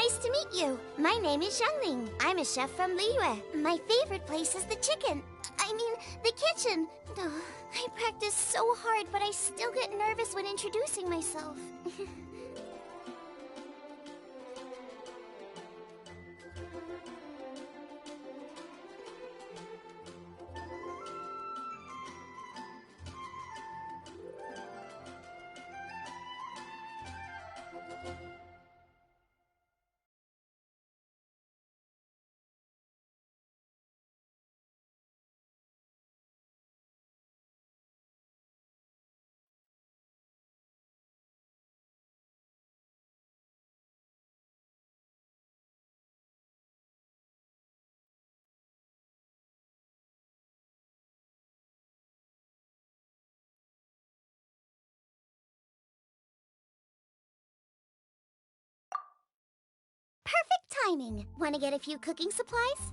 Nice to meet you. My name is Xiangling. I'm a chef from Liyue. My favorite place is the chicken. I mean, the kitchen. Oh, I practice so hard, but I still get nervous when introducing myself. Perfect timing. Want to get a few cooking supplies?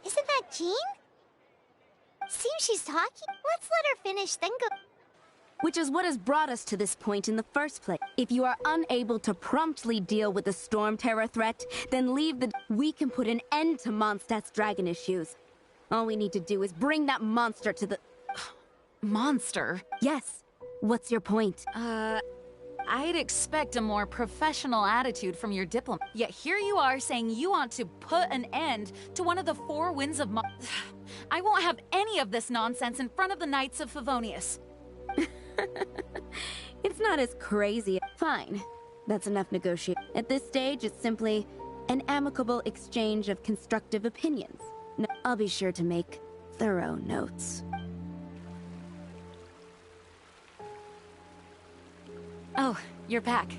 Isn't that Jean? Seems she's talking. Let's let her finish, then go. Which is what has brought us to this point in the first place. If you are unable to promptly deal with the Storm Terror threat, then leave the... We can put an end to Mondstadt's dragon issues. All we need to do is bring that monster to the... Monster? Yes. What's your point? I'd expect a more professional attitude from your diplomat. Yet here you are saying you want to put an end to one of the four winds of I won't have any of this nonsense in front of the Knights of Favonius. It's not as crazy. Fine. That's enough negotiation. At this stage, it's simply an amicable exchange of constructive opinions. No, I'll be sure to make thorough notes. Oh, you're back.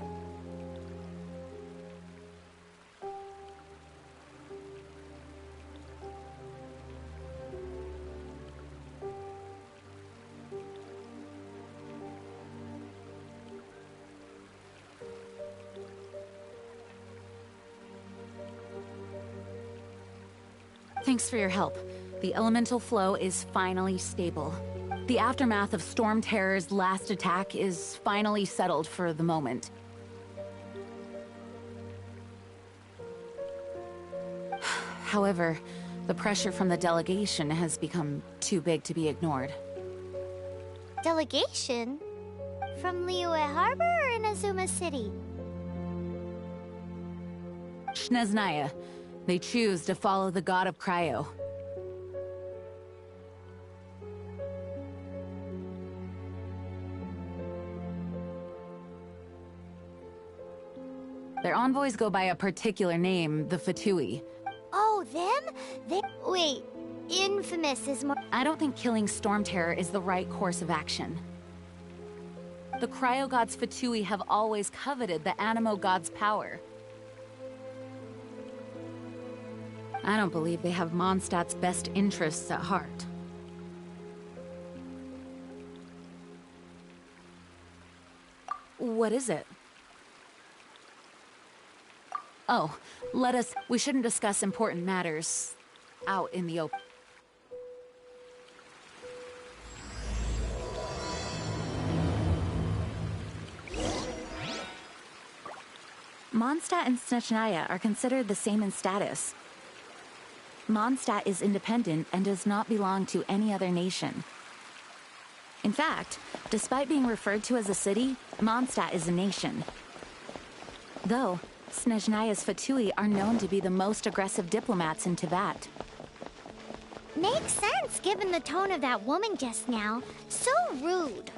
Thanks for your help. The elemental flow is finally stable. The aftermath of Storm Terror's last attack is finally settled for the moment. However, the pressure from the delegation has become too big to be ignored. Delegation? From Liyue Harbor or Inazuma City? Snezhnaya. They choose to follow the god of Cryo. Their envoys go by a particular name, the Fatui. Oh, them? Wait, infamous is more... I don't think killing Storm Terror is the right course of action. The Cryo God's Fatui have always coveted the Animo God's power. I don't believe they have Mondstadt's best interests at heart. What is it? Oh, we shouldn't discuss important matters out in the open. Mondstadt and Snezhnaya are considered the same in status. Mondstadt is independent and does not belong to any other nation. In fact, despite being referred to as a city, Mondstadt is a nation. Though, Snezhnaya's Fatui are known to be the most aggressive diplomats in Teyvat. Makes sense, given the tone of that woman just now. So rude.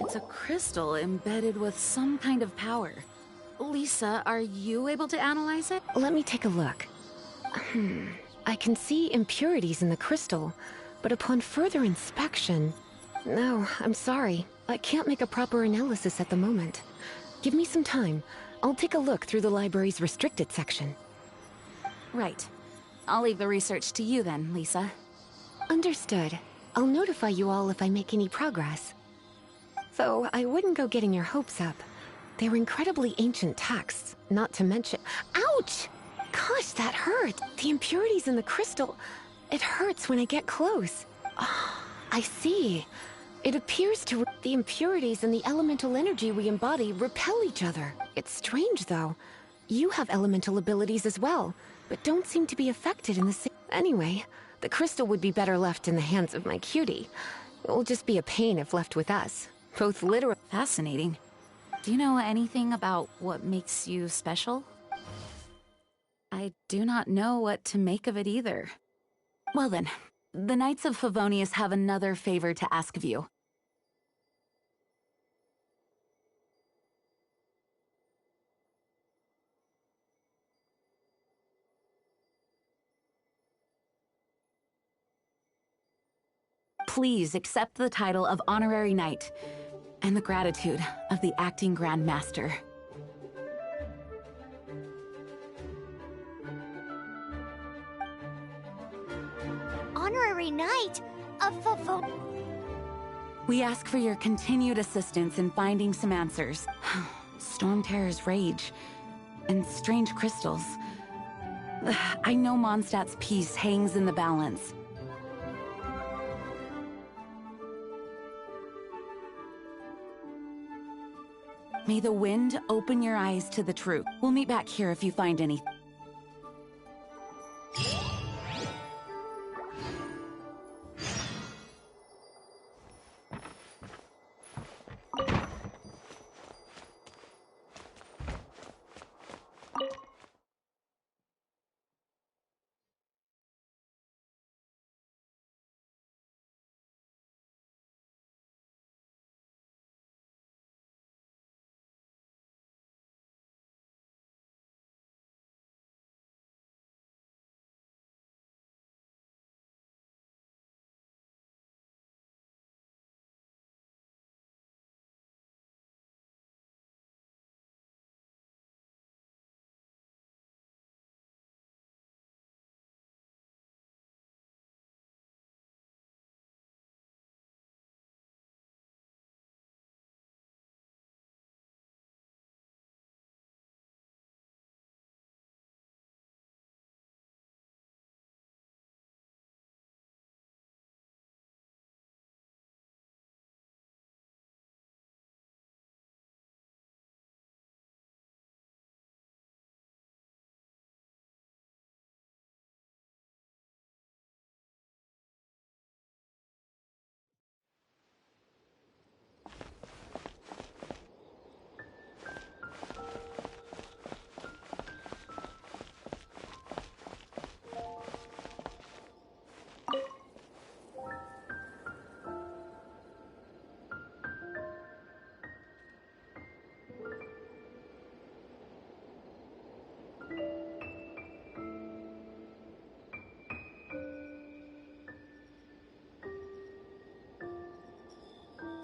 It's a crystal embedded with some kind of power. Lisa, are you able to analyze it? Let me take a look. I can see impurities in the crystal, but upon further inspection... No, I'm sorry. I can't make a proper analysis at the moment. Give me some time. I'll take a look through the library's restricted section. Right. I'll leave the research to you then, Lisa. Understood. I'll notify you all if I make any progress. Though, I wouldn't go getting your hopes up. They were incredibly ancient texts, not to mention... Ouch! Gosh, that hurt! The impurities in the crystal... It hurts when I get close. Oh, I see. It appears to... The impurities and the elemental energy we embody repel each other. It's strange, though. You have elemental abilities as well, but don't seem to be affected in the same... Anyway, the crystal would be better left in the hands of my cutie. It will just be a pain if left with us. Both literal... Fascinating. Do you know anything about what makes you special? I do not know what to make of it either. Well then, the Knights of Favonius have another favor to ask of you. Please accept the title of Honorary Knight and the gratitude of the Acting Grand Master. honorary knight of Favon. We ask for your continued assistance in finding some answers. Storm Terror's rage, and strange crystals. I know Mondstadt's peace hangs in the balance. May the wind open your eyes to the truth. We'll meet back here if you find anything.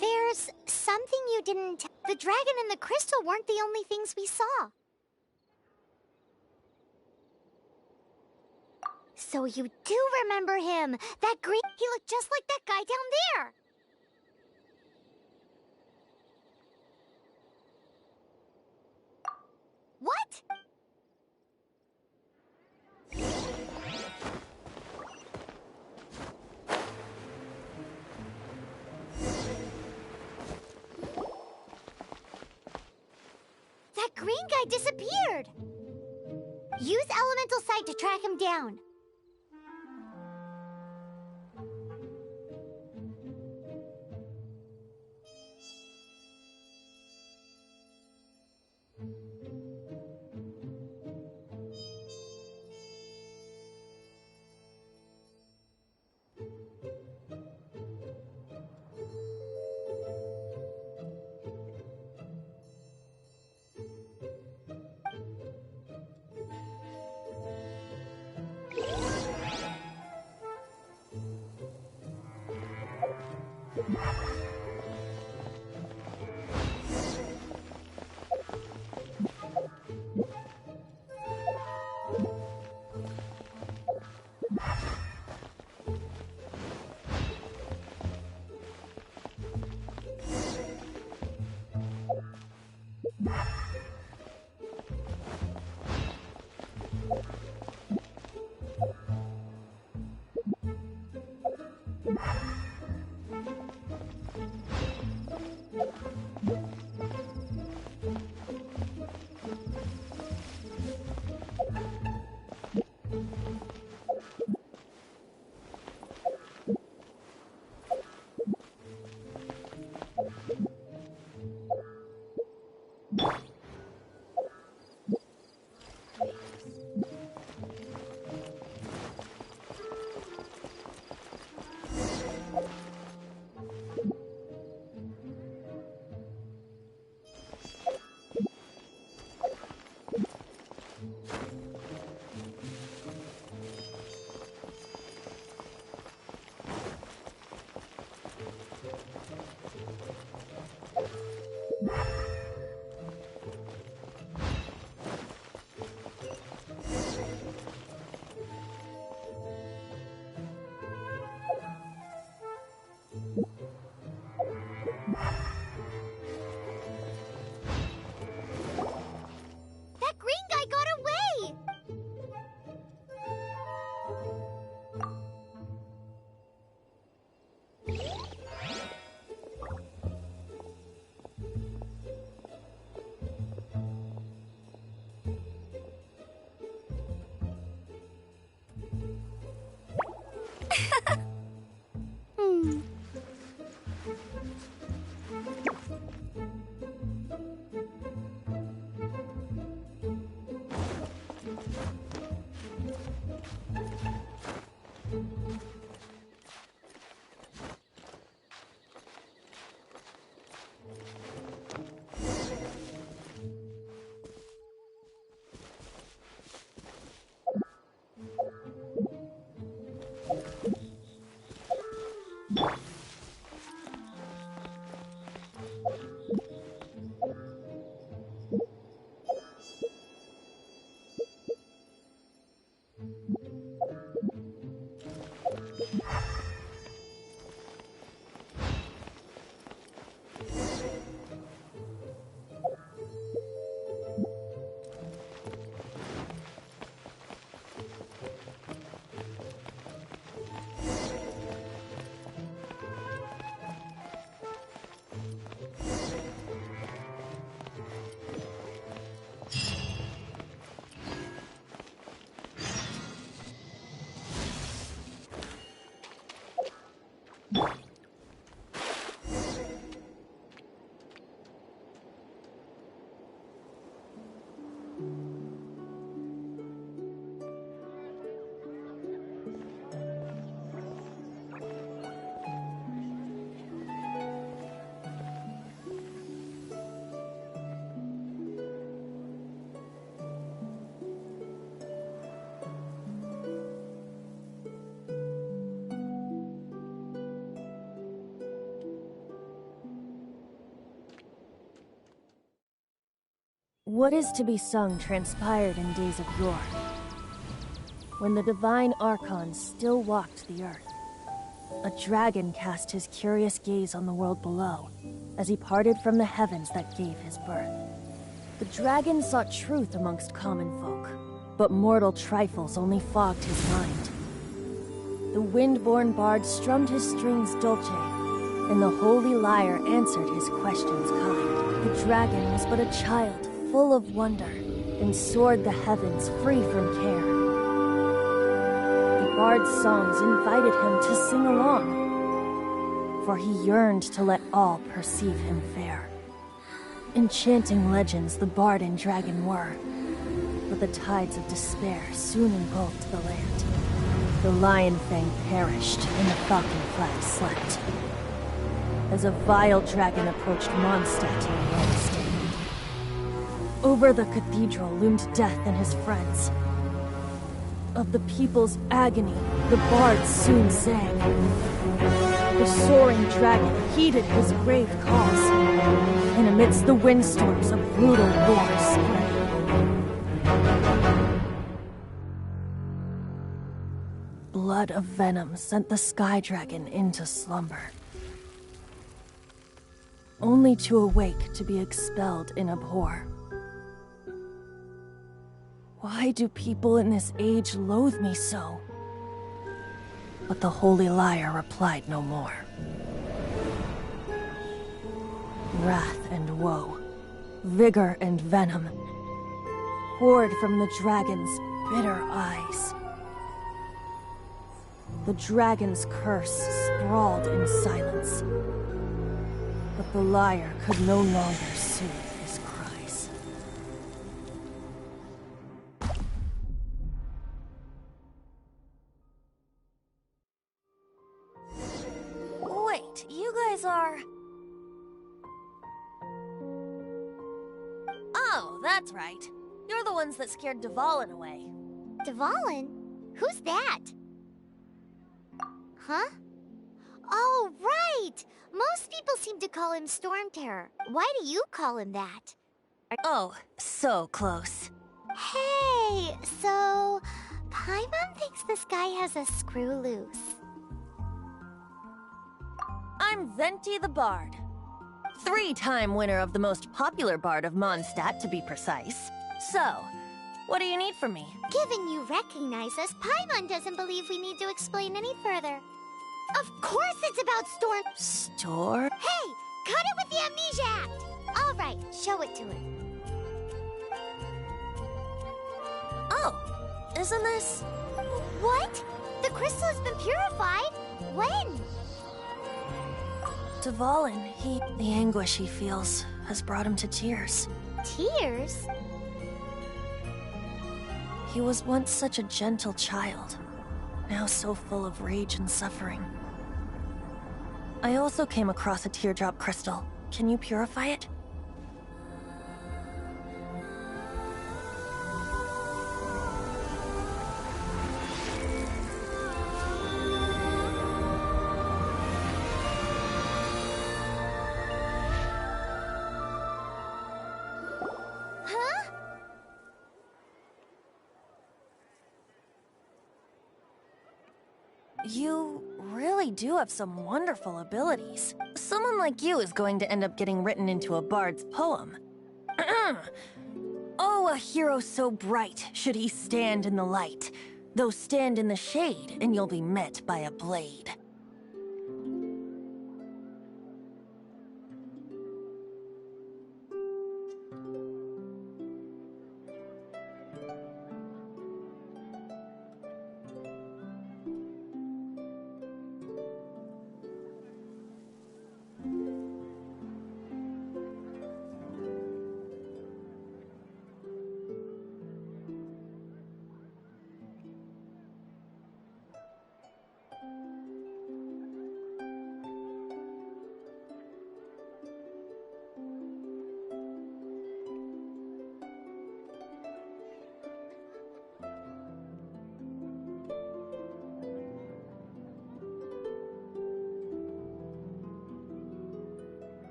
There's something you didn't. The dragon and the crystal weren't the only things we saw. So you do remember him. That green. He looked just like that guy down there. What? That green guy disappeared. Use Elemental Sight to track him down. What is to be sung transpired in days of yore, when the divine archons still walked the earth. A dragon cast his curious gaze on the world below, as he parted from the heavens that gave his birth. The dragon sought truth amongst common folk, but mortal trifles only fogged his mind. The wind-born bard strummed his strings dolce, and the holy lyre answered his questions kind. The dragon was but a child, full of wonder, and soared the heavens free from care. The bard's songs invited him to sing along, for he yearned to let all perceive him fair. Enchanting legends the bard and dragon were, but the tides of despair soon engulfed the land. The lion fang perished, and the falcon flag slept, as a vile dragon approached Mondstadt in Rome state. Over the cathedral loomed death and his friends. Of the people's agony, the bard soon sang. The soaring dragon heeded his grave calls, and amidst the windstorms a brutal war spread. Blood of venom sent the sky dragon into slumber, only to awake to be expelled in abhor. Why do people in this age loathe me so? But the holy lyre replied no more. Wrath and woe, vigor and venom, poured from the dragon's bitter eyes. The dragon's curse sprawled in silence, but the lyre could no longer soothe his cries. Wait, you guys are... Oh, that's right. You're the ones that scared Dvalin away. Dvalin? Who's that? Huh? Oh, right! Most people seem to call him Storm Terror. Why do you call him that? Oh, so close. Hey, so... Paimon thinks this guy has a screw loose. I'm Venti the Bard. 3-time winner of the most popular bard of Mondstadt, to be precise. So, what do you need from me? Given you recognize us, Paimon doesn't believe we need to explain any further. Of course it's about Storm... Store? Hey! Cut it with the Amnesia Act! All right, show it to him. Oh, isn't this... What? The The crystal has been purified? When? Dvalin, the anguish he feels has brought him to tears. Tears? He was once such a gentle child, now so full of rage and suffering. I also came across a teardrop crystal. Can you purify it? Huh? You really do have some wonderful abilities. Someone like you is going to end up getting written into a bard's poem. Oh, a hero so bright, should he stand in the light. Though stand in the shade, and you'll be met by a blade.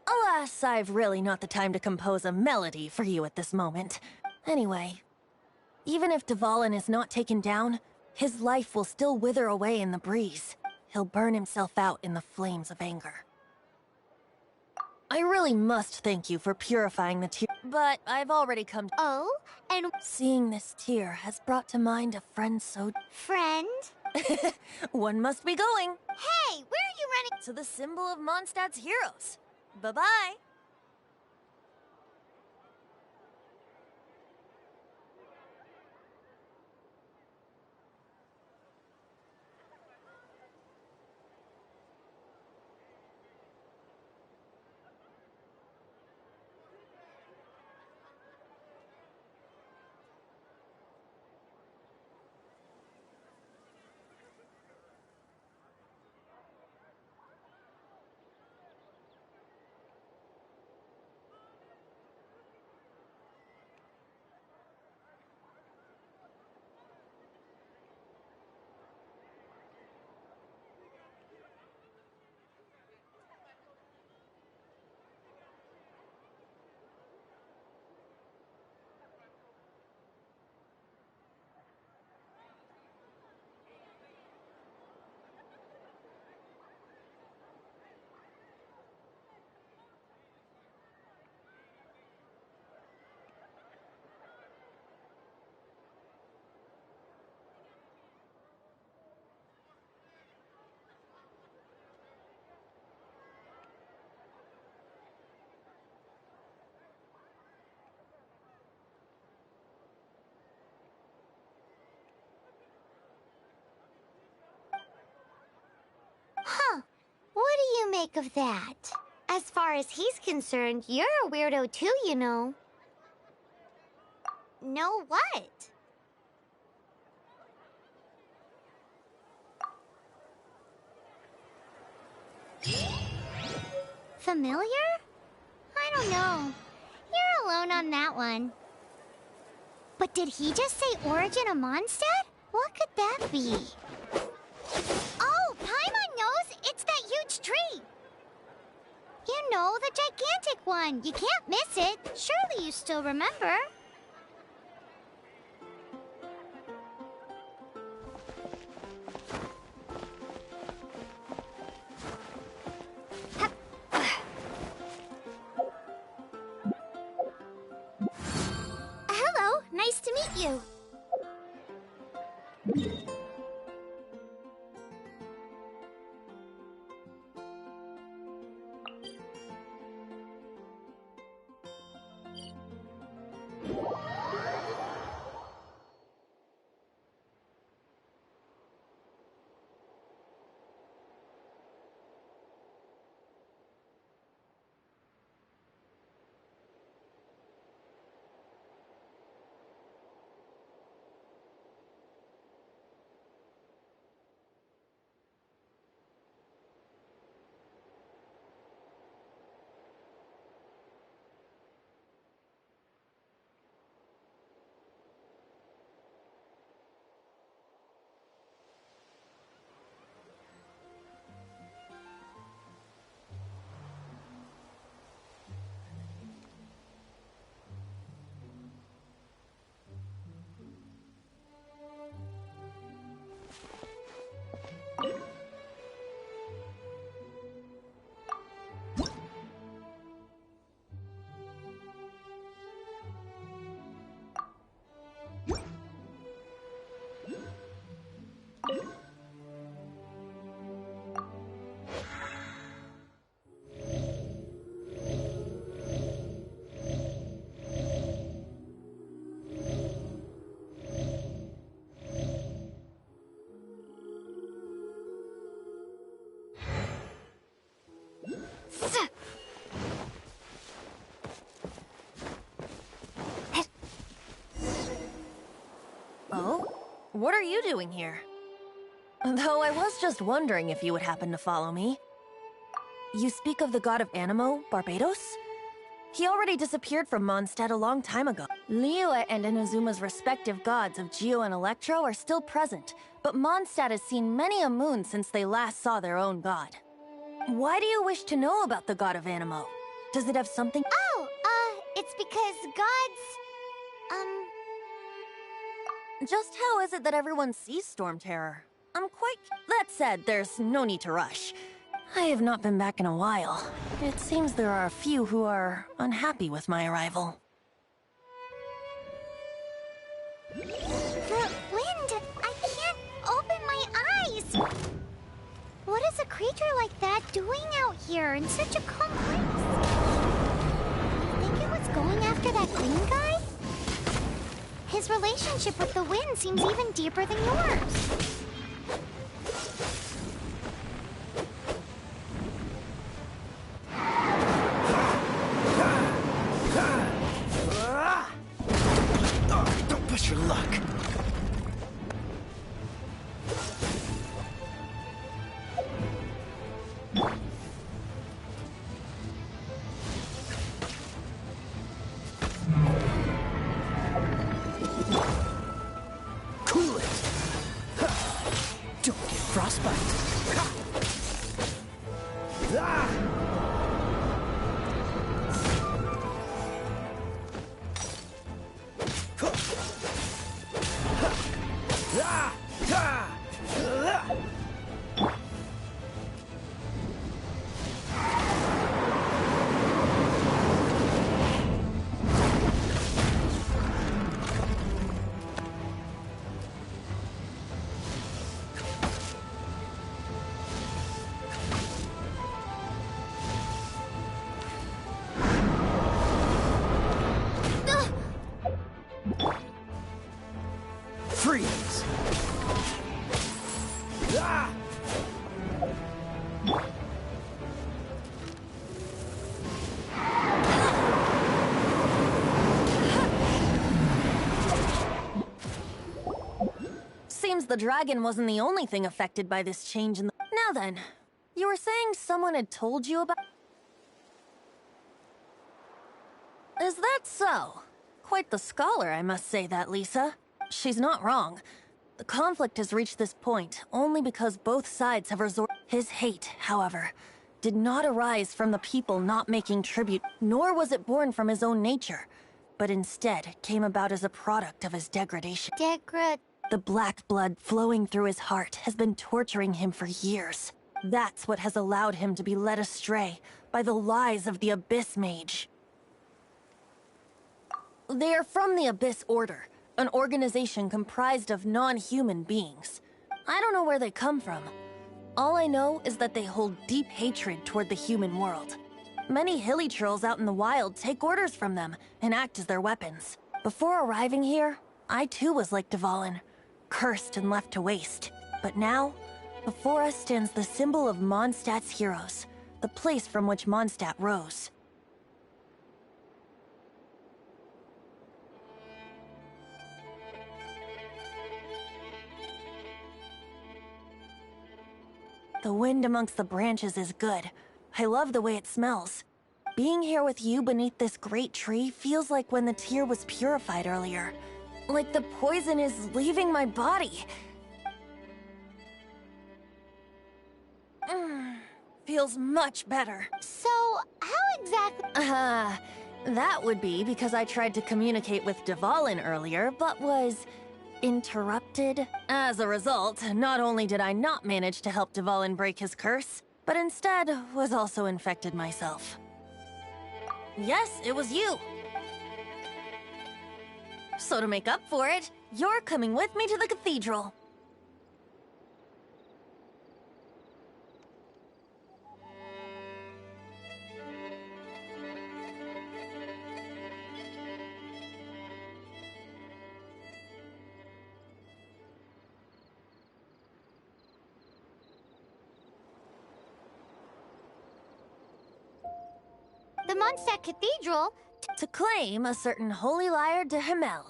Alas, I've really not the time to compose a melody for you at this moment. Anyway, even if Dvalin is not taken down, his life will still wither away in the breeze. He'll burn himself out in the flames of anger. I really must thank you for purifying the tear, but I've already come to— Oh? And Seeing this tear has brought to mind a friend so— friend? One must be going Hey, where are you running? to the symbol of Mondstadt's heroes. Bye-bye. make of that? As far as he's concerned, you're a weirdo too, you know. Know what? Familiar? I don't know. You're alone on that one. But did he just say origin of Mondstadt? What could that be? Oh, Paimon knows! It's that huge tree! You know, the gigantic one! You can't miss it! Surely you still remember? Hello, nice to meet you. Oh? What are you doing here? Though I was just wondering if you would happen to follow me. You speak of the god of Animo, Barbados? He already disappeared from Mondstadt a long time ago. Liyue and Inazuma's respective gods of Geo and Electro are still present, but Mondstadt has seen many a moon since they last saw their own god. Why do you wish to know about the god of Animo? Does it have something— Oh, it's because gods... Just how is it that everyone sees Storm Terror? That said, there's no need to rush. I have not been back in a while. It seems there are a few who are unhappy with my arrival. The wind! I can't open my eyes! What is a creature like that doing out here in such a calm place? I think it was going after that green guy? His relationship with the wind seems even deeper than yours. Don't push your luck. Cool it. Don't get frostbite. Freeze! the dragon wasn't the only thing affected by this change in the... Now then, you were saying someone had told you about... Is that so? Quite the scholar, I must say that, Lisa. She's not wrong. The conflict has reached this point only because both sides have resorted... His hate, however, did not arise from the people not making tribute, nor was it born from his own nature, but instead came about as a product of his degradation. The black blood flowing through his heart has been torturing him for years. That's what has allowed him to be led astray by the lies of the Abyss Mage. They are from the Abyss Order, an organization comprised of non-human beings. I don't know where they come from. All I know is that they hold deep hatred toward the human world. Many hilly trolls out in the wild take orders from them and act as their weapons. Before arriving here, I too was like Dvalin, cursed and left to waste. But now, before us stands the symbol of Mondstadt's heroes, the place from which Mondstadt rose. The wind amongst the branches is good. I love the way it smells. Being here with you beneath this great tree feels like when the tear was purified earlier. Like the poison is leaving my body. Feels much better. So, how exactly... That would be because I tried to communicate with Dvalin earlier, but was... interrupted. As a result, not only did I not manage to help Dvalin break his curse, but instead was also infected myself. Yes, it was you. So to make up for it, you're coming with me to the cathedral. The Mondstadt Cathedral? To claim a certain holy lyre de Himmel.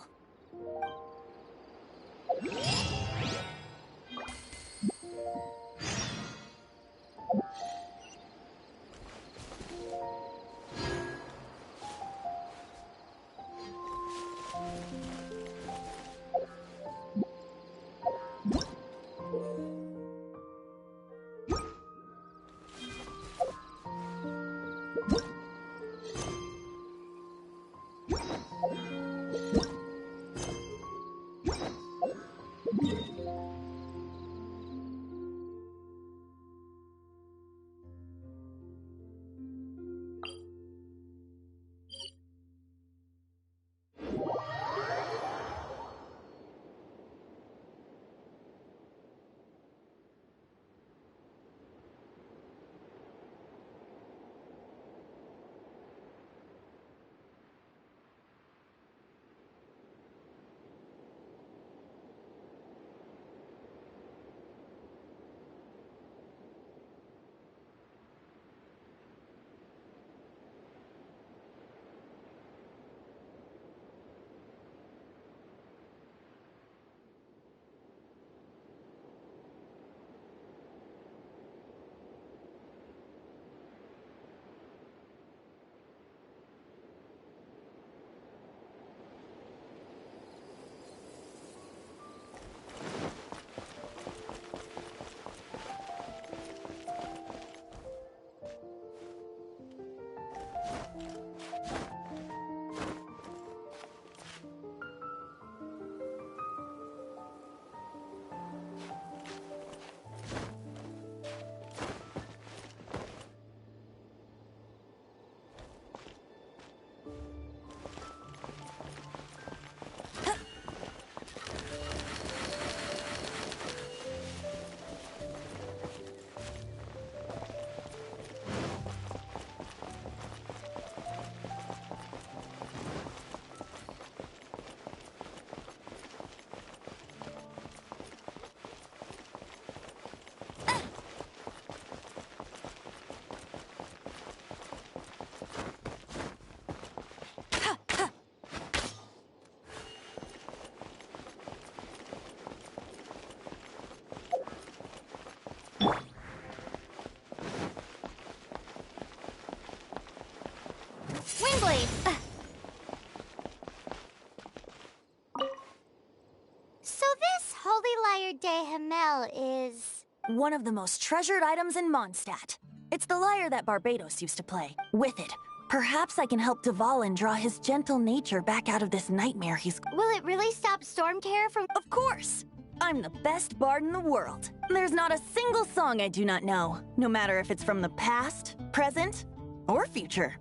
is... One of the most treasured items in Mondstadt. It's the lyre that Barbados used to play. With it, perhaps I can help Dvalin draw his gentle nature back out of this nightmare he's... Will it really stop Storm Terror from... Of course! I'm the best bard in the world. There's not a single song I do not know, no matter if it's from the past, present, or future.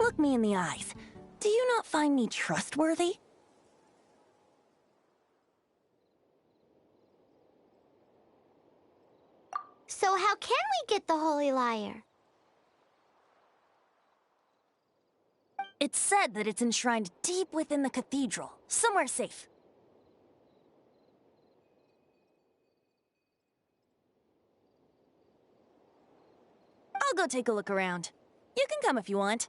Look me in the eyes. Do you not find me trustworthy? So how can we get the Holy Lyre? It's said that it's enshrined deep within the cathedral, somewhere safe. I'll go take a look around. You can come if you want.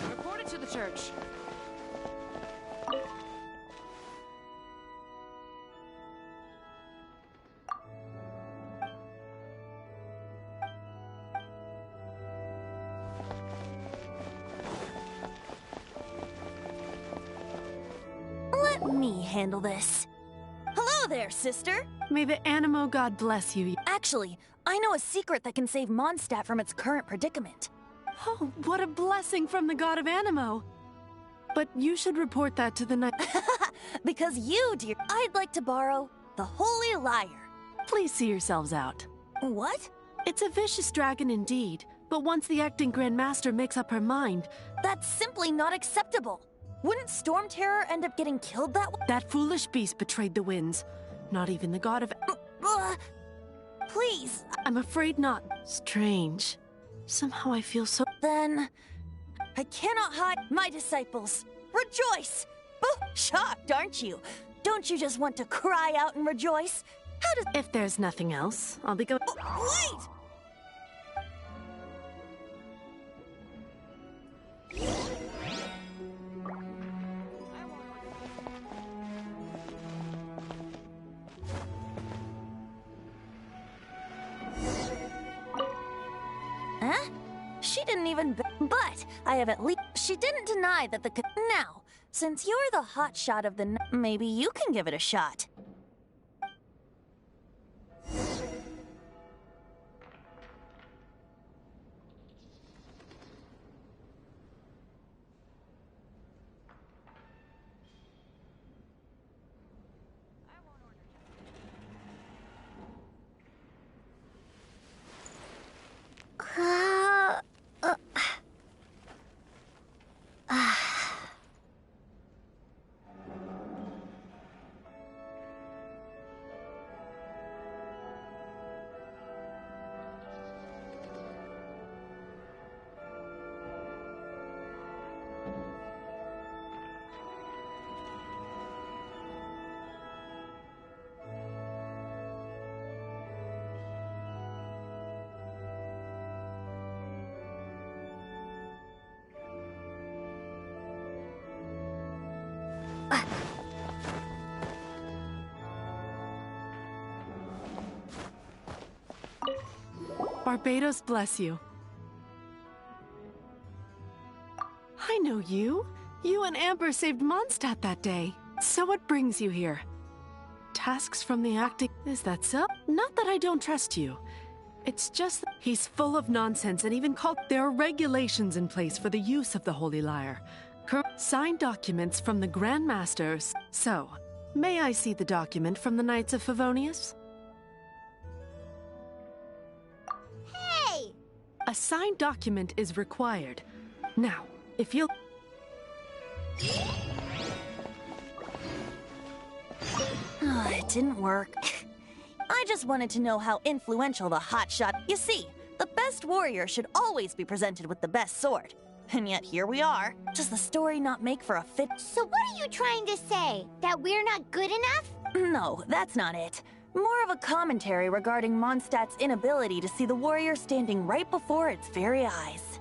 Report it to the church. Let me handle this. Hello there, sister! May the Animo God bless you. Actually, I know a secret that can save Mondstadt from its current predicament. Oh, what a blessing from the God of Animo. But you should report that to the night. Because you, dear, I'd like to borrow the Holy Lyre. Please see yourselves out. What? It's a vicious dragon indeed, but once the acting Grand Master makes up her mind... That's simply not acceptable. Wouldn't Storm Terror end up getting killed that way? That foolish beast betrayed the winds. Not even the God of... Please. I'm afraid not. Strange. Somehow I feel so... Then... I cannot hide my disciples. Rejoice! Oh, shocked, aren't you? Don't you just want to cry out and rejoice? How does... If there's nothing else, I'll be going... Wait! Huh? She didn't even... But I have at least... She didn't deny that the... Now, since you're the hotshot of the... Maybe you can give it a shot. Barbados bless you. I know you. You and Amber saved Mondstadt that day. So what brings you here? Tasks from the acting... Is that so? Not that I don't trust you. It's just that he's full of nonsense and even called... There are regulations in place for the use of the Holy Lyre. Signed documents from the Grand Masters. So, may I see the document from the Knights of Favonius? Hey! A signed document is required. Now, if you'll... It didn't work. I just wanted to know how influential the hotshot... You see, the best warrior should always be presented with the best sword. And yet here we are. Does the story not make for a fit... So what are you trying to say? That we're not good enough? No, that's not it. More of a commentary regarding Mondstadt's inability to see the warrior standing right before its very eyes.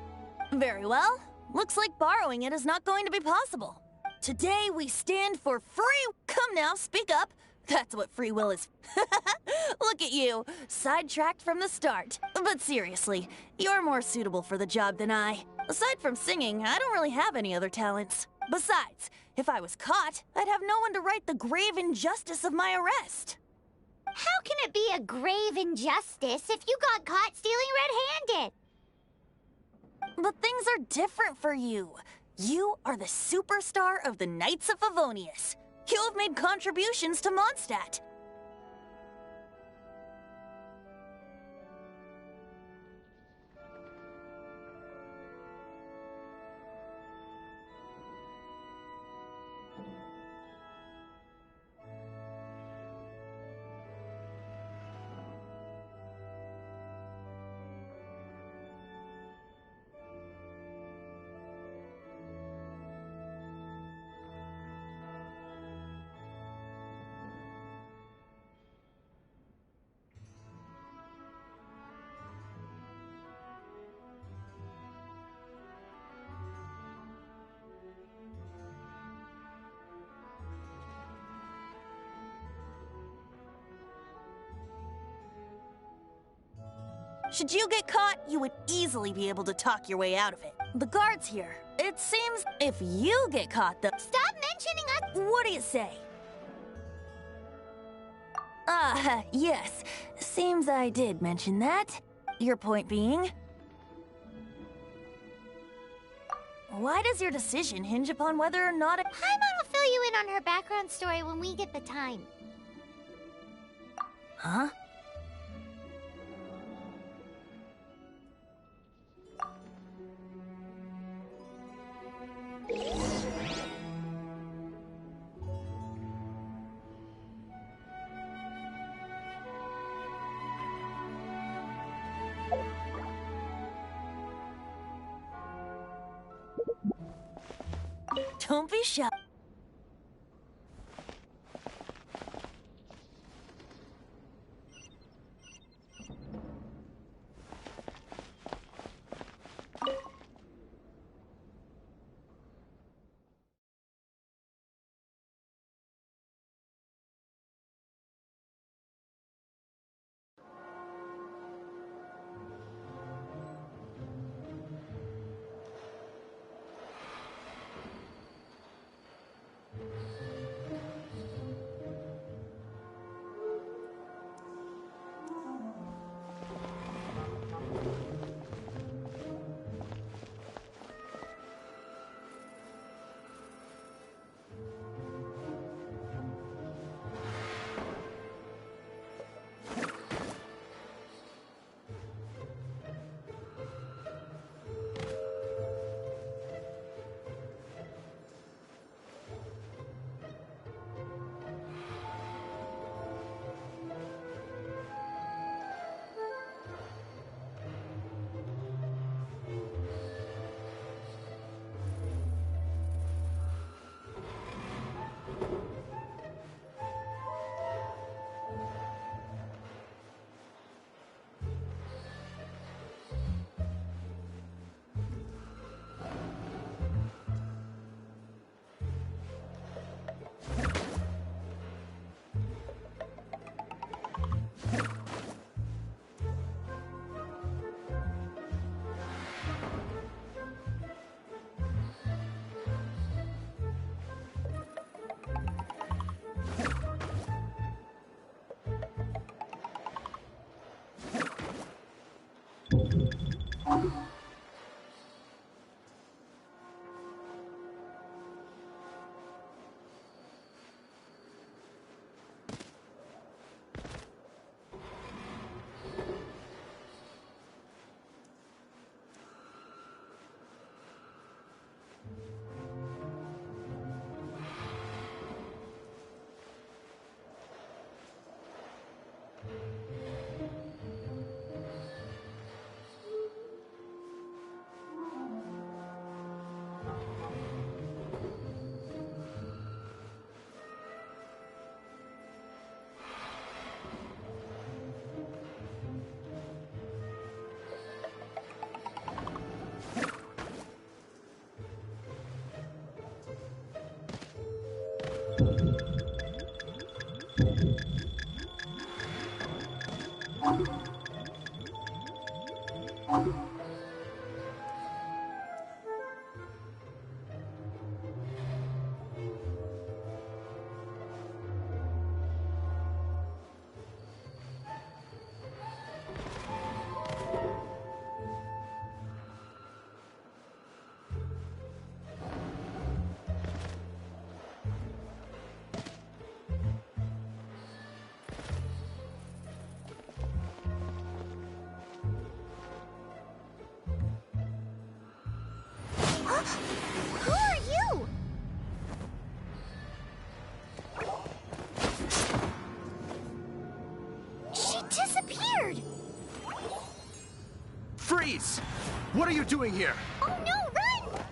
Very well. Looks like borrowing it is not going to be possible. Today we stand for free... Come now, speak up. That's what free will is. Look at you, sidetracked from the start. But seriously, you're more suitable for the job than I. Aside from singing, I don't really have any other talents. Besides, if I was caught, I'd have no one to right the grave injustice of my arrest. How can it be a grave injustice if you got caught stealing red-handed? But things are different for you. You are the superstar of the Knights of Favonius. You have made contributions to Mondstadt. Should you get caught, you would easily be able to talk your way out of it. The guard's here. It seems if you get caught, though... Stop mentioning us! What do you say? Yes. Seems I did mention that. Your point being? Why does your decision hinge upon whether or not... Paimon will fill you in on her background story when we get the time. Huh? Don't be shy. Who are you? She disappeared! Freeze! What are you doing here? Oh no, run!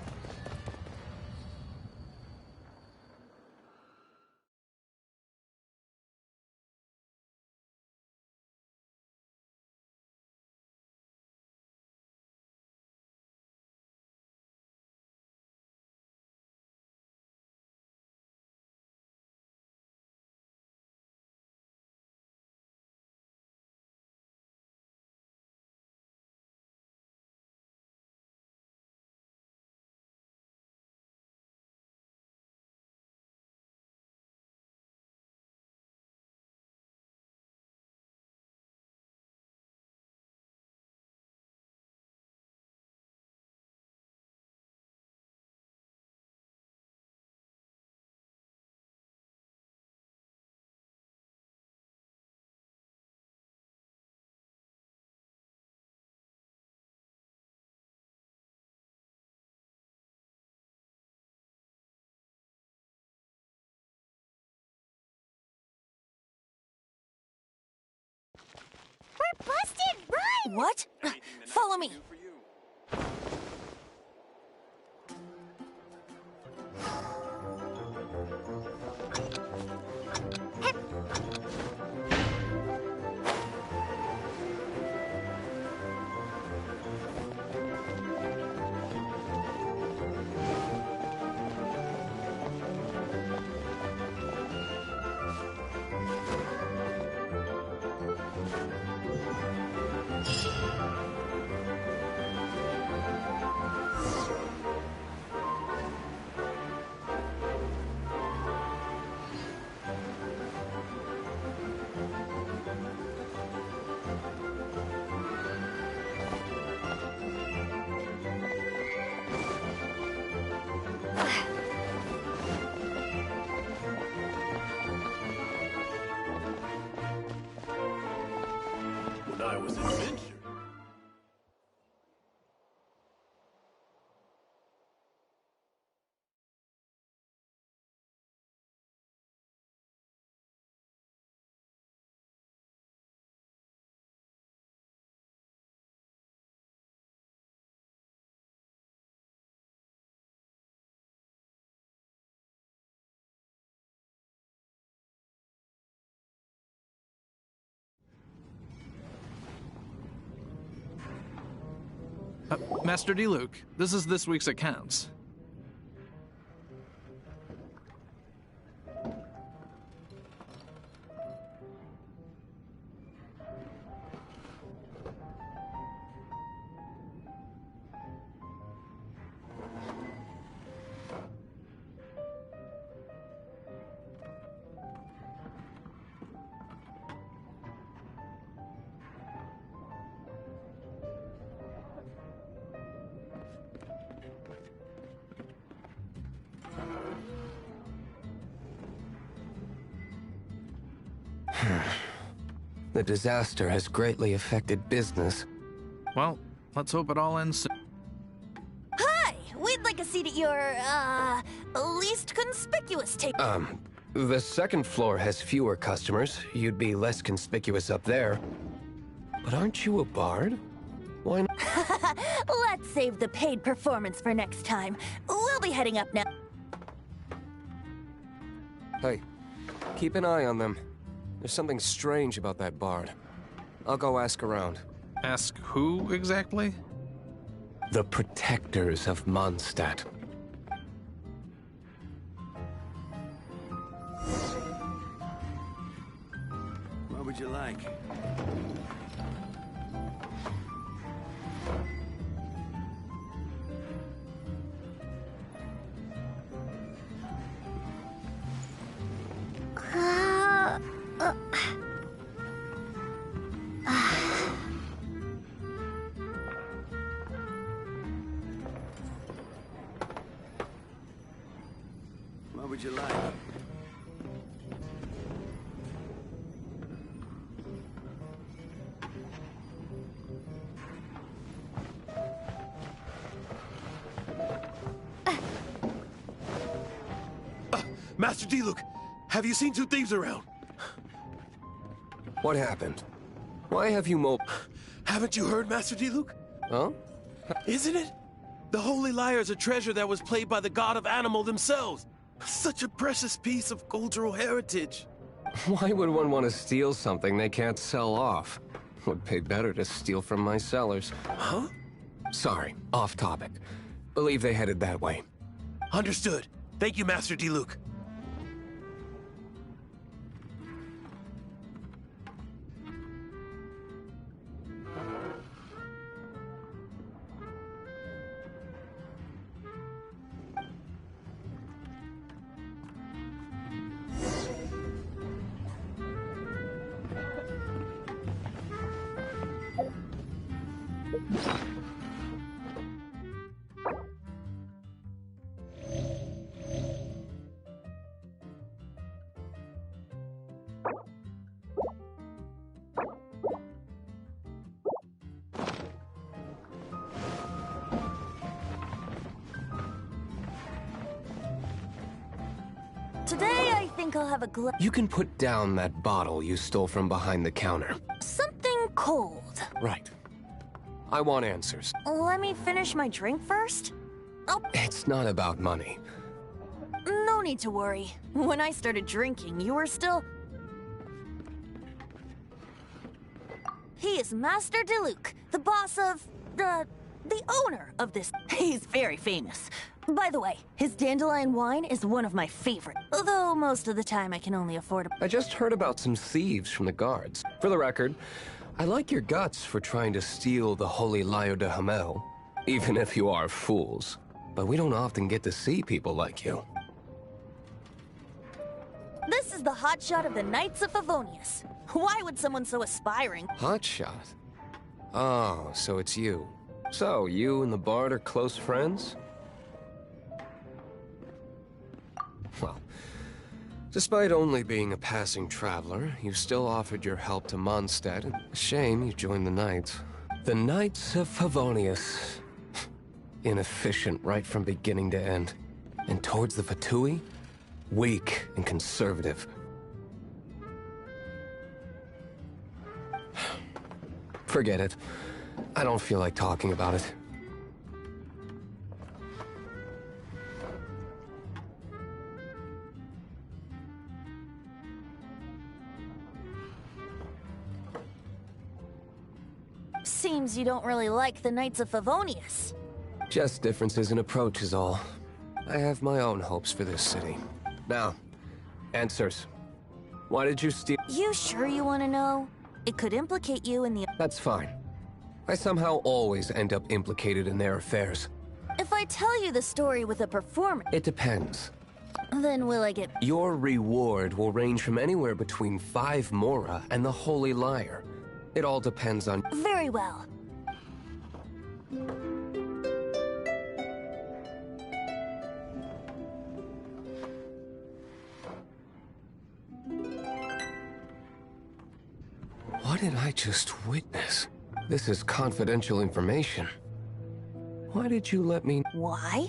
We're busted! Run! What? Follow me. When I was in Genshin. Master D. Luke, this is this week's accounts. The disaster has greatly affected business. Well, let's hope it all ends soon. Hi! We'd like a seat at your, least conspicuous table. The second floor has fewer customers. You'd be less conspicuous up there. But aren't you a bard? Why not? Let's save the paid performance for next time. We'll be heading up now. Hey, keep an eye on them. There's something strange about that bard. I'll go ask around. Ask who exactly? The protectors of Mondstadt. What would you like? What would you like? Master Diluc, have you seen two thieves around? What happened? Why have you Haven't you heard, Master Diluc? Huh? Isn't it? The Holy Lyre is a treasure that was played by the god of animal themselves. Such a precious piece of cultural heritage. Why would one want to steal something they can't sell off? Would pay better to steal from my sellers. Huh? Sorry, off topic. Believe they headed that way. Understood. Thank you, Master Diluc. Today, I think I'll have a You can put down that bottle you stole from behind the counter. something cold. Right. I want answers. Let me finish my drink first. Oh, It's not about money. no need to worry. When I started drinking, you were still... He is Master Diluc, the boss of... the owner of this. He's very famous. By the way, his dandelion wine is one of my favorite. Although most of the time I can only afford a... I just heard about some thieves from the guards. For the record, I like your guts for trying to steal the Holy Lyre de Hamel, even if you are fools. But we don't often get to see people like you. This is the hotshot of the Knights of Favonius. Why would someone so aspiring... Hotshot? Oh, so it's you. So, you and the bard are close friends? Well, despite only being a passing traveler, you still offered your help to Mondstadt. A shame you joined the Knights. The Knights of Favonius. Inefficient right from beginning to end. And towards the Fatui? Weak and conservative. Forget it. I don't feel like talking about it. Seems you don't really like the Knights of Favonius. Just differences in approach is all. I have my own hopes for this city. Now, answers. Why did you steal? You sure you want to know? It could implicate you in the... That's fine. I somehow always end up implicated in their affairs. If I tell you the story with a performance, It depends. then will I get... Your reward will range from anywhere between 5 Mora and the Holy Lyre. It all depends on... Very well. did I just witness? This is confidential information. Why did you let me... Why?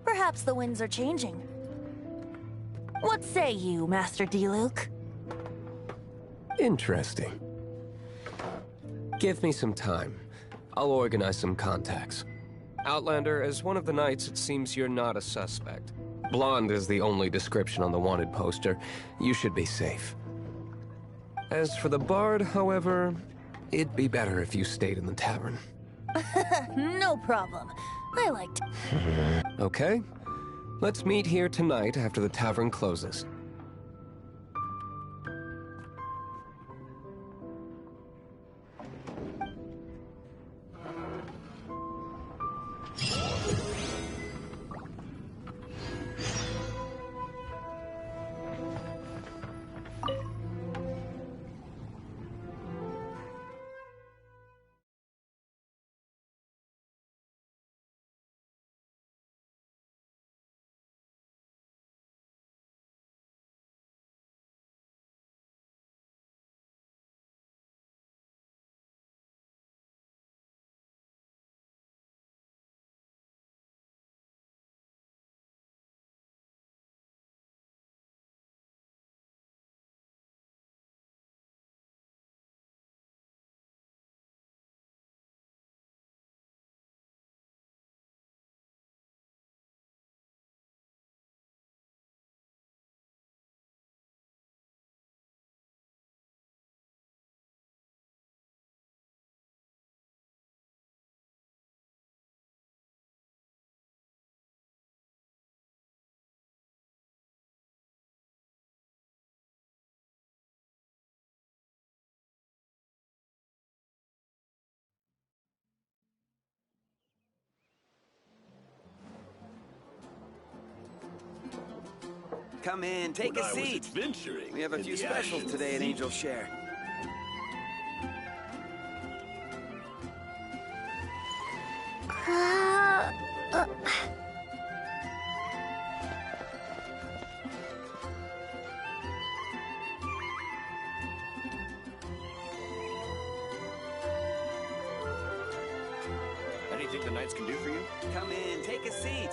Perhaps the winds are changing. What say you, Master D-Luke? Interesting. Give me some time. I'll organize some contacts. Outlander, as one of the knights, it seems you're not a suspect. Blonde is the only description on the wanted poster. You should be safe. As for the bard, however, it'd be better if you stayed in the tavern. No problem. I liked... Okay. Let's meet here tonight after the tavern closes. Come in, take a seat. We have a few specials today at Angel Share. Anything the knights can do for you? Come in, take a seat.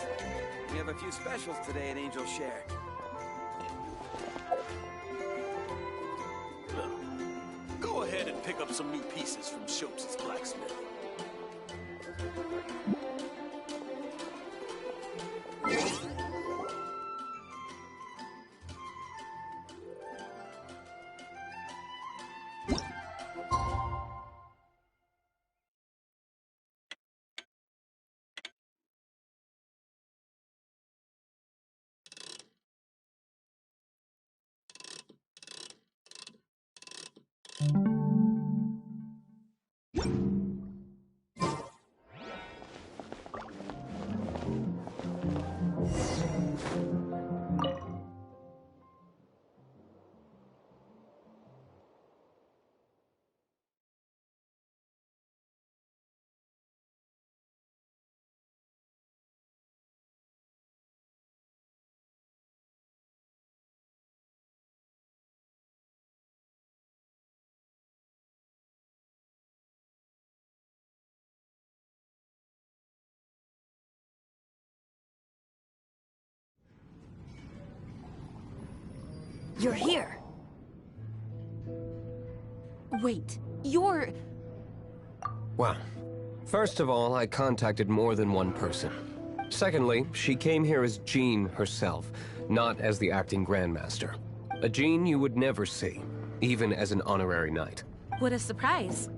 We have a few specials today at Angel Share. Go ahead and pick up some new pieces from Shopes' blacksmith. You're here. Wait, you're... Well, first of all, I contacted more than one person. Secondly, she came here as Jean herself, not as the acting Grandmaster. A Jean you would never see, even as an honorary knight. What a surprise.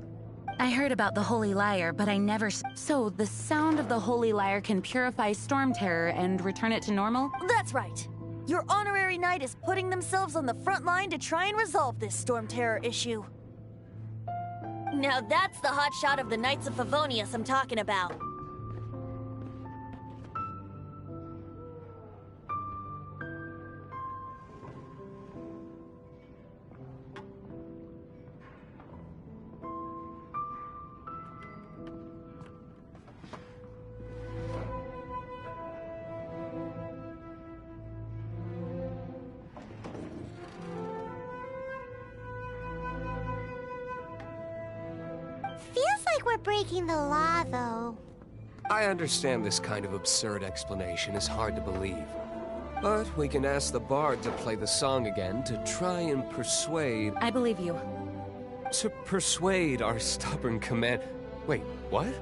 I heard about the Holy Lyre, but I never... So, the sound of the Holy Lyre can purify Storm Terror and return it to normal? That's right. Your honorary knight is putting themselves on the front line to try and resolve this Storm Terror issue. Now that's the hot shot of the Knights of Favonius I'm talking about. like we're breaking the law, though. I understand this kind of absurd explanation is hard to believe. But we can ask the bard to play the song again to try and persuade... I believe you. To persuade our stubborn command... Wait, what?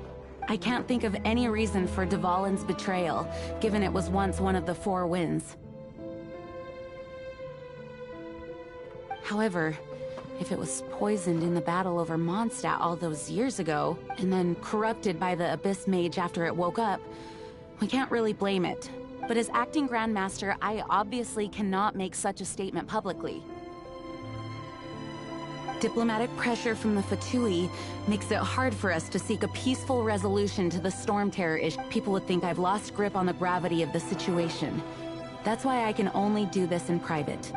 I can't think of any reason for Dvalin's betrayal, given it was once one of the Four Winds. However, if it was poisoned in the battle over Mondstadt all those years ago, and then corrupted by the Abyss Mage after it woke up, we can't really blame it. But as acting Grandmaster, I obviously cannot make such a statement publicly. Diplomatic pressure from the Fatui makes it hard for us to seek a peaceful resolution to the Storm Terror issue. People would think I've lost grip on the gravity of the situation. That's why I can only do this in private.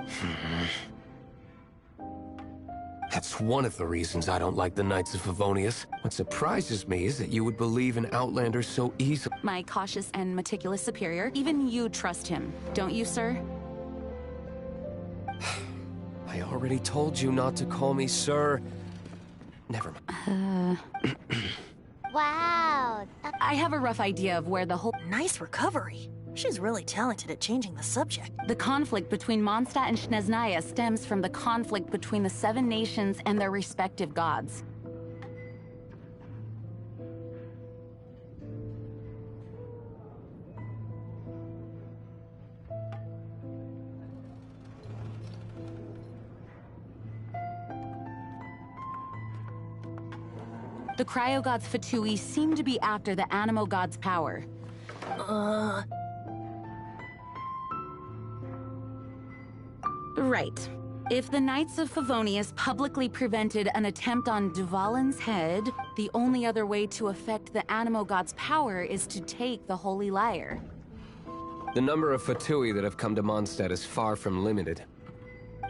That's one of the reasons I don't like the Knights of Favonius. What surprises me is that you would believe an Outlander so easily. My cautious and meticulous superior, even you trust him, don't you, sir? I already told you not to call me sir. Never mind. Wow. I have a rough idea of where the whole... Nice recovery. She's really talented at changing the subject. The conflict between Mondstadt and Snezhnaya stems from the conflict between the Seven Nations and their respective gods. The Cryo God's Fatui seem to be after the Animo God's power. Right. If the Knights of Favonius publicly prevented an attempt on Dvalin's head, the only other way to affect the Animo God's power is to take the Holy Lyre. The number of Fatui that have come to Mondstadt is far from limited.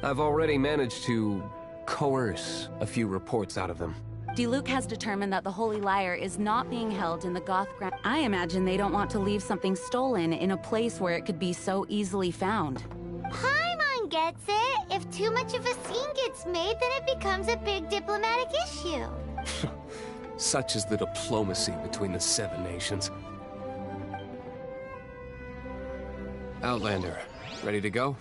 I've already managed to coerce a few reports out of them. Diluc has determined that the Holy Lyre is not being held in the Goth Ground. I imagine they don't want to leave something stolen in a place where it could be so easily found. Paimon gets it. If too much of a scene gets made, then it becomes a big diplomatic issue. Such is the diplomacy between the Seven Nations. Outlander, ready to go?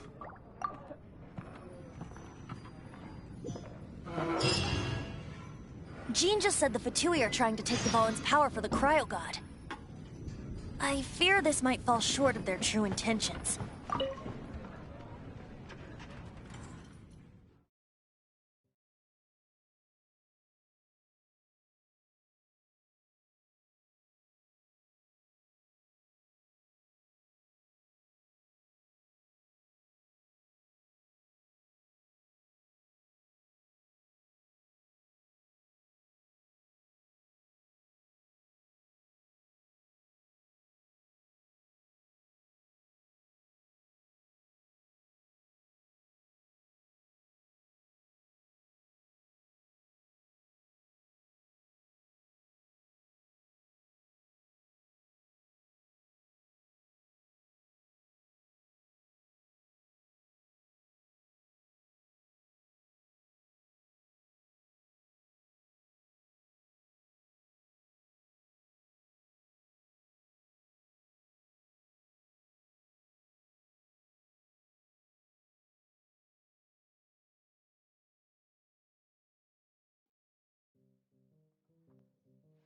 Jean just said the Fatui are trying to take Dvalin's power for the Cryo God. I fear this might fall short of their true intentions.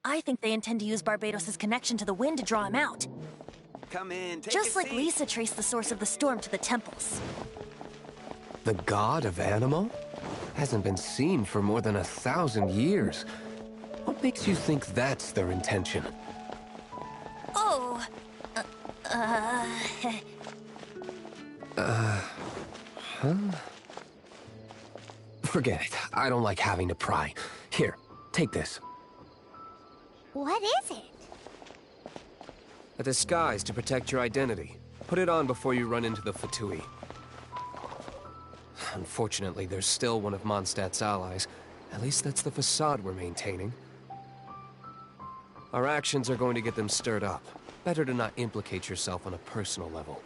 I think they intend to use Barbados' connection to the wind to draw him out. Come in, take Just a like seat. Lisa traced the source of the storm to the temples. The god of Animo? Hasn't been seen for more than 1,000 years. What makes you think that's their intention? Oh! Forget it. I don't like having to pry. Here, take this. What is it? A disguise to protect your identity. Put it on before you run into the Fatui. Unfortunately, there's still one of Mondstadt's allies. At least that's the facade we're maintaining. Our actions are going to get them stirred up. Better to not implicate yourself on a personal level.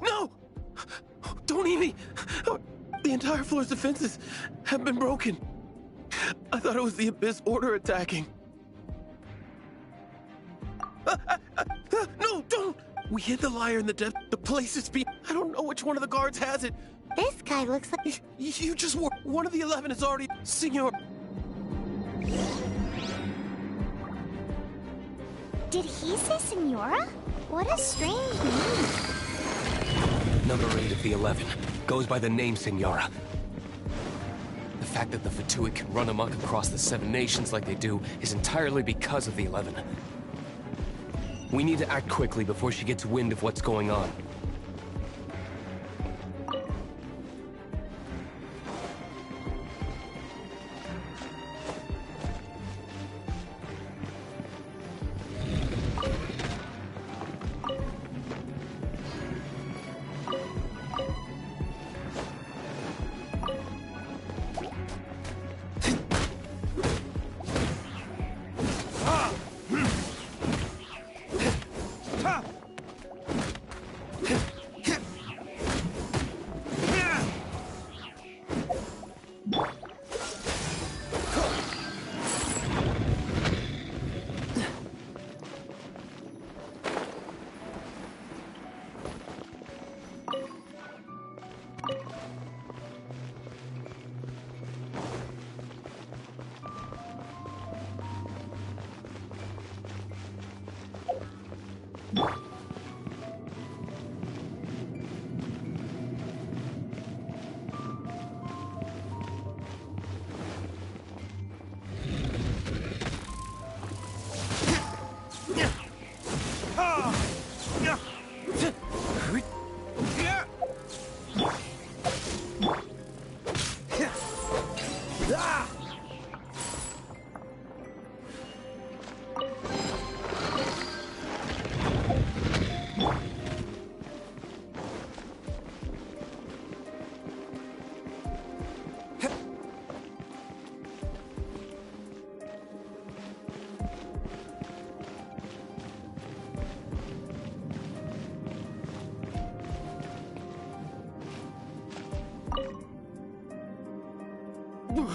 No! Don't eat me! The entire floor's defenses have been broken. I thought it was the Abyss Order attacking. No, don't! We hid the lyre in the depth. The place is being... I don't know which one of the guards has it. This guy looks like... You just wore... One of the 11 is already... Senor... Did he say Senora? What a strange name. Number 8 of the 11 goes by the name Senora. The fact that the Fatuit can run amok across the 7 nations like they do is entirely because of the 11. We need to act quickly before she gets wind of what's going on.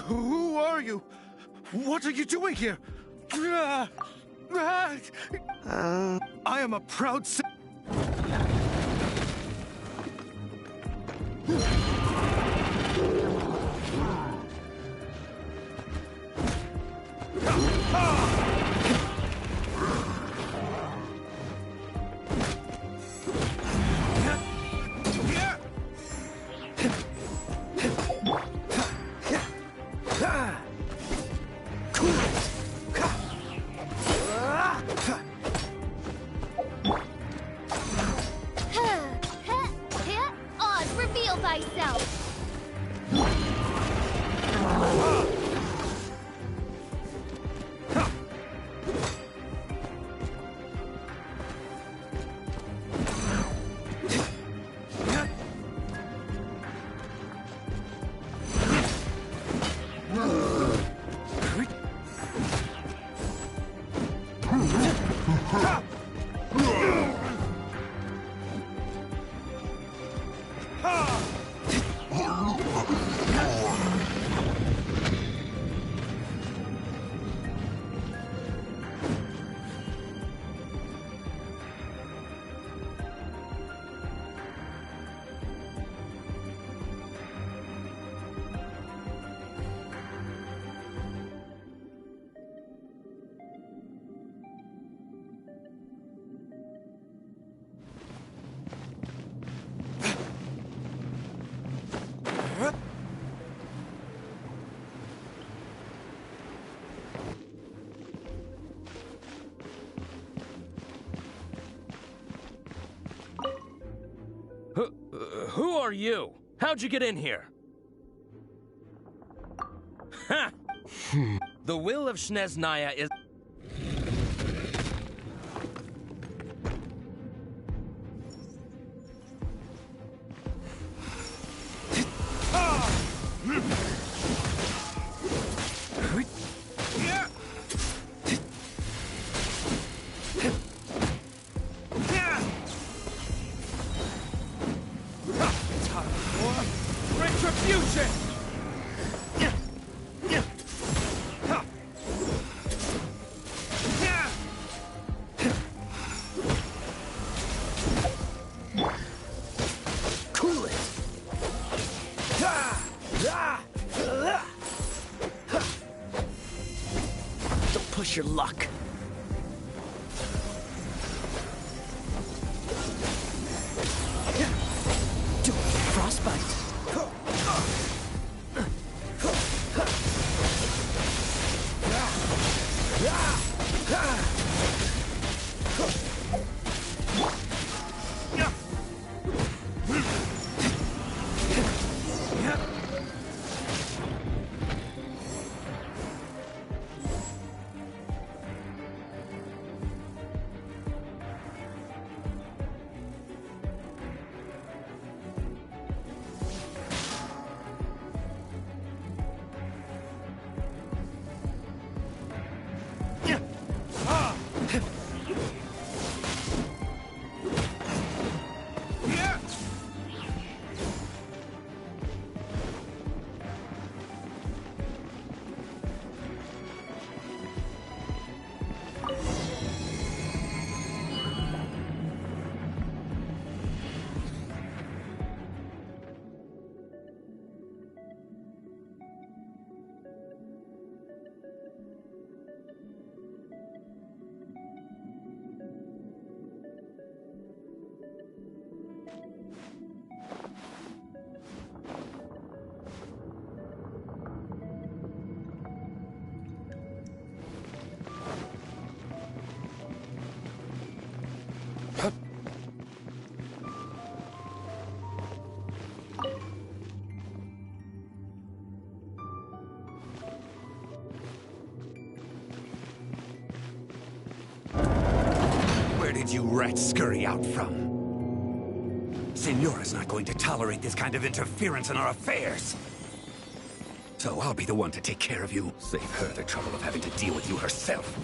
Who are you? What are you doing here? I am a proud Oz, reveal thyself. Who are you? How'd you get in here? Ha! The will of Sneznaya is... Retribution! Cool it! Don't push your luck. Do it, frostbite. Where did you rats scurry out from? Senora's not going to tolerate this kind of interference in our affairs. So I'll be the one to take care of you. Save her the trouble of having to deal with you herself.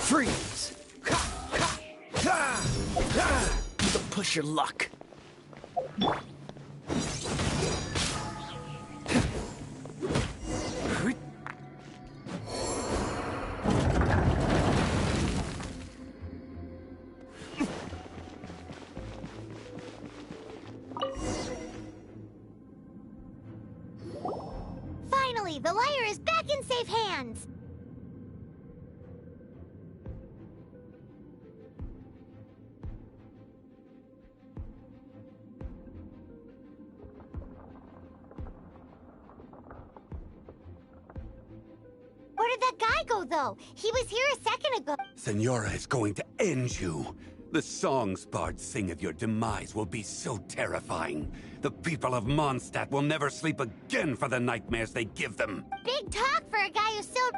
Freeze! Don't push your luck. Finally, the lyre is back in safe hands! Where'd that guy go, though? He was here a second ago. Senora is going to end you. The songs bards sing of your demise will be so terrifying. The people of Mondstadt will never sleep again for the nightmares they give them. Big talk for a guy who's still...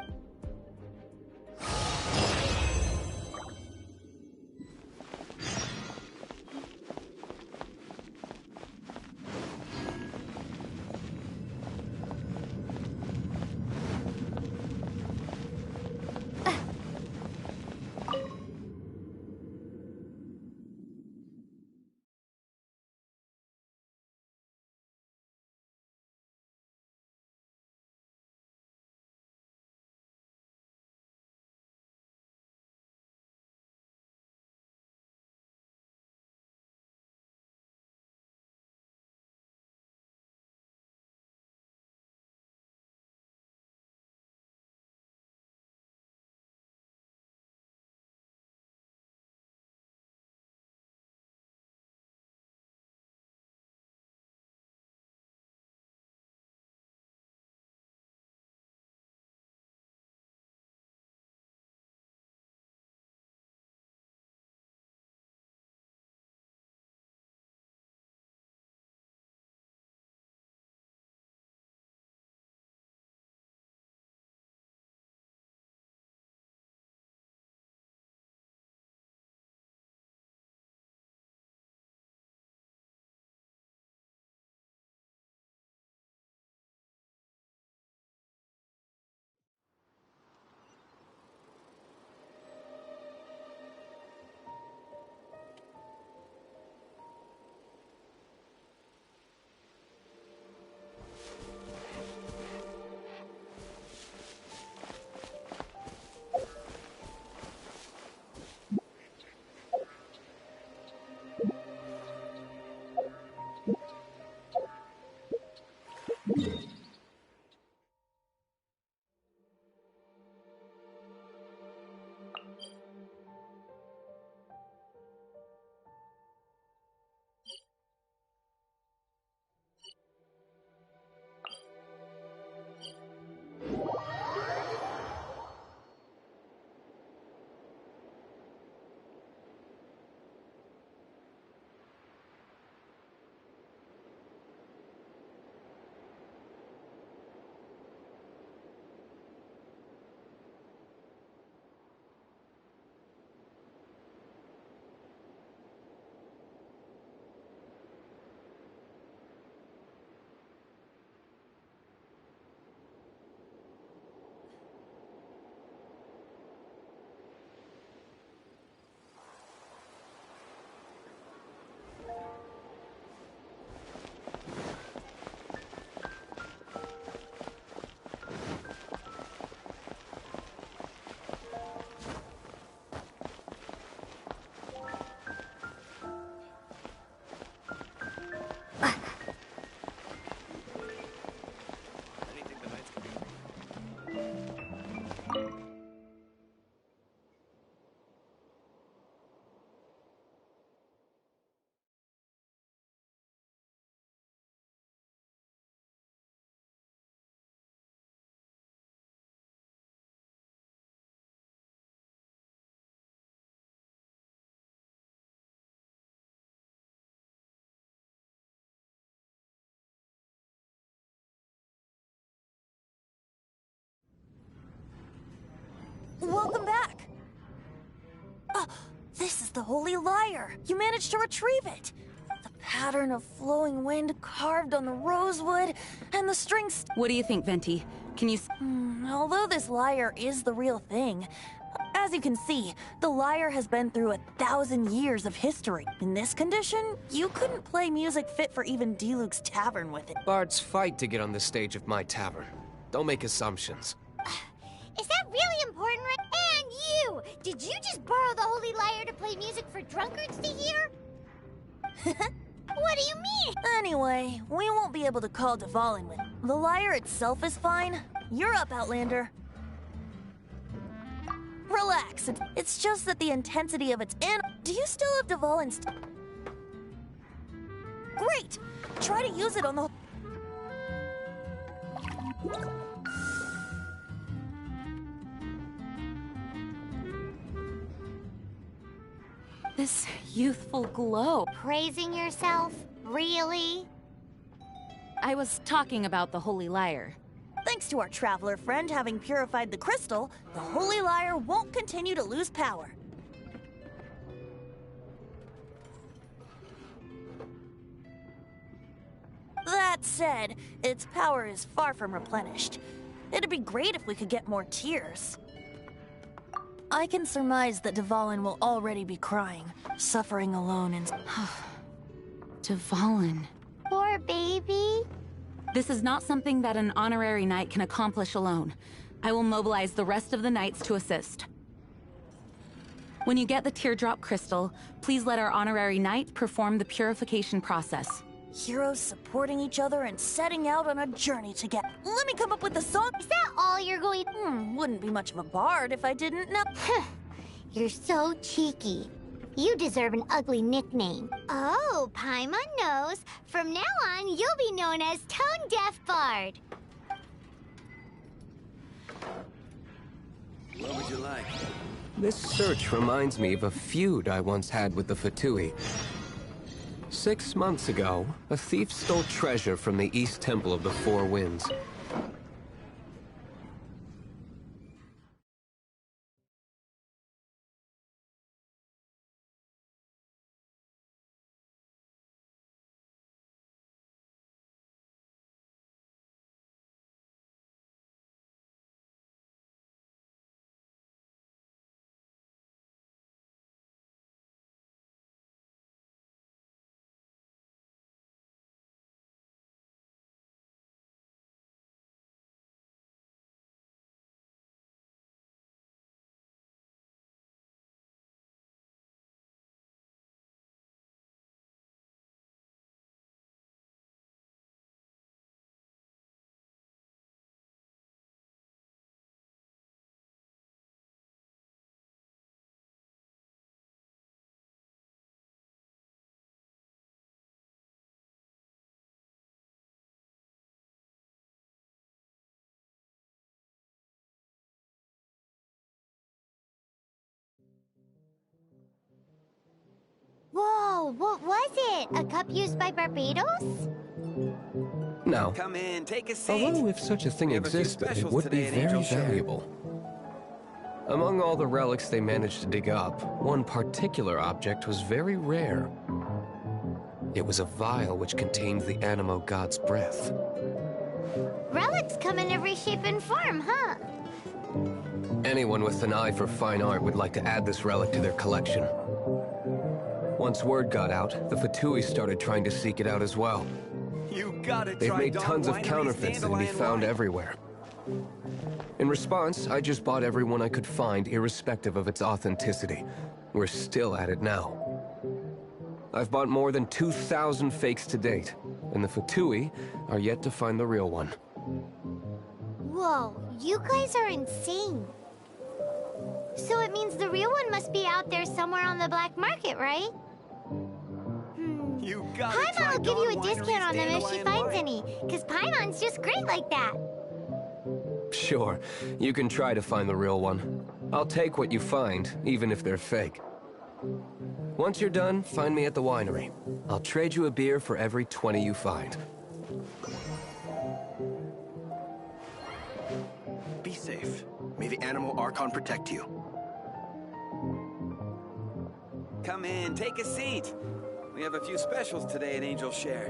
Welcome back! This is the Holy Lyre! You managed to retrieve it! The pattern of flowing wind carved on the rosewood, and the strings... What do you think, Venti? Can you... Although this lyre is the real thing, as you can see, the lyre has been through 1,000 years of history. In this condition, you couldn't play music fit for even D-Luke's tavern with it. Bards fight to get on the stage of my tavern. Don't make assumptions. Is that really important, Rick? And you! Did you just borrow the Holy Lyre to play music for drunkards to hear? What do you mean? Anyway, we won't be able to call Duval in with it. The lyre itself is fine. You're up, Outlander. Relax. It's just that the intensity of its Do you still have Duval in Great! Try to use it on the... This youthful glow. Praising yourself? Really? I was talking about the Holy Lyre. Thanks to our traveler friend having purified the crystal, the Holy Lyre won't continue to lose power. That said, its power is far from replenished. It'd be great if we could get more tears. I can surmise that Dvalin will already be crying, suffering alone and... Dvalin. Poor baby. This is not something that an honorary knight can accomplish alone. I will mobilize the rest of the knights to assist. When you get the teardrop crystal, please let our honorary knight perform the purification process. Heroes supporting each other and setting out on a journey together. Let me come up with a song. Is that all you're going... Wouldn't be much of a bard if I didn't know. You're so cheeky. You deserve an ugly nickname. Oh, Paimon knows. From now on, you'll be known as Tone Deaf Bard. What would you like? This search reminds me of a feud I once had with the Fatui. 6 months ago, a thief stole treasure from the East Temple of the Four Winds. Whoa, what was it? A cup used by Barbados? No. Come in, take a seat. Although if such a thing existed, it would be very valuable. Among all the relics they managed to dig up, one particular object was very rare. It was a vial which contained the Animo god's breath. Relics come in every shape and form, huh? Anyone with an eye for fine art would like to add this relic to their collection. Once word got out, the Fatui started trying to seek it out as well. You gotta They've made tons of counterfeits that can be found everywhere. In response, I just bought everyone I could find, irrespective of its authenticity. We're still at it now. I've bought more than 2,000 fakes to date, and the Fatui are yet to find the real one. Whoa, you guys are insane. So it means the real one must be out there somewhere on the black market, right? You got Paimon will give you a discount on them if she finds any, because Paimon's just great like that. Sure, you can try to find the real one. I'll take what you find, even if they're fake. Once you're done, find me at the winery. I'll trade you a beer for every 20 you find. Be safe. May the Animo Archon protect you. Come in, take a seat. We have a few specials today at Angel Share.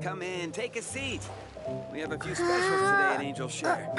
Come in, take a seat. We have a few specials today at Angel Share.